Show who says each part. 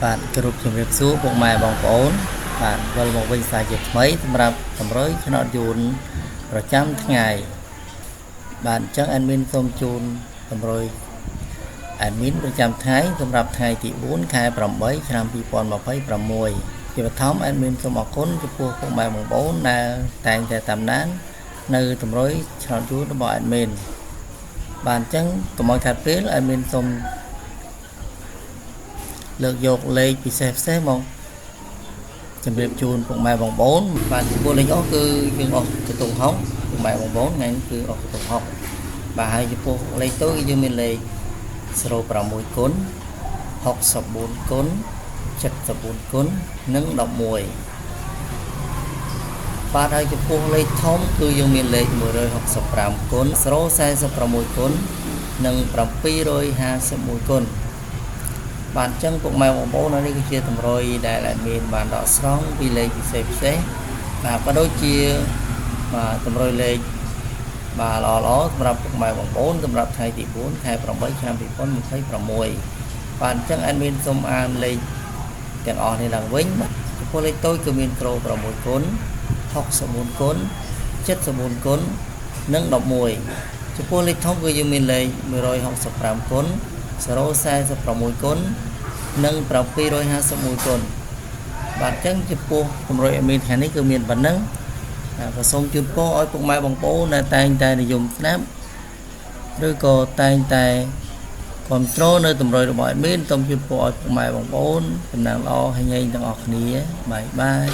Speaker 1: បាទគោរពជំរាបសួរពុកម៉ែបងប្អូនបាទវិលមកវិញសាជាថ្មីសម្រាប់តម្រុយឆ្នោតយួនប្រចាំថ្ងៃបាទអញ្ចឹង admin សូមជូនតម្រុយ admin ប្រចាំថ្ងៃសម្រាប់ថ្ងៃទី4ខែ8ឆ្នាំ2026ជាបឋម admin សូមអរគុណចំពោះពុកម៉ែបងប្អូនដែលតែងតែតាមដាននៅតម្រុយឆ្នោតយួនរបស់ admin បាទអញ្ចឹងកុំឲ្យខាត់ពេល admin សូមលើកយកលេខពិសេសមកជម្រាបជូនពុកម៉ែបងប្អូនបាទចំពោះលេខអស់គឺយើងអស់កតុងហុកពុកម៉ែបងប្អូនថ្ងៃនេះគឺអស់កតុងហុកបាទហើយចំពោះលេខតូចយើងមានលេខ06គុណ64គុណ74គុណនិង11បាទហើយចំពោះលេខធំគឺយើងមានលេខ165គុណ046គុណនិង751គុណបាទអញ្ចឹងពុកម៉ែបងប្អូននេះគឺជាតម្រុយដែល admin បានដកស្រង់ពីលេខពិសេសបាទក៏ដូចជាបាទតម្រុយលេខបាទល្អសម្រាប់ពុកម៉ែបងប្អូនសម្រាប់ថ្ងៃទី4ខែ8ឆ្នាំ2026បាទអញ្ចឹង admin សូមអានលេខទាំងអស់នេះឡើងវិញចំពោះលេខតូចគឺមាន06គុណ64គុណ74គុណនិង11ចំពោះលេខធំគឺយើងមានលេខ165គុណ046គុណនិង751គុណបាទអញ្ចឹងចំពោះតម្រុយ admin ថ្ងៃនេះគឺមានប៉ុណ្ណឹងក៏សូមជូនពរឲ្យពុកម៉ែបងប្អូនដែលតែងតែនិយមស្ដាប់ឬក៏តែងតែគ្រប់គ្រងនៅតម្រុយរបស់ admin សូមជូនពរឲ្យពុកម៉ែបងប្អូនដំណើរល្អហើយញ៉ៃទាំងអស់គ្នាបាយ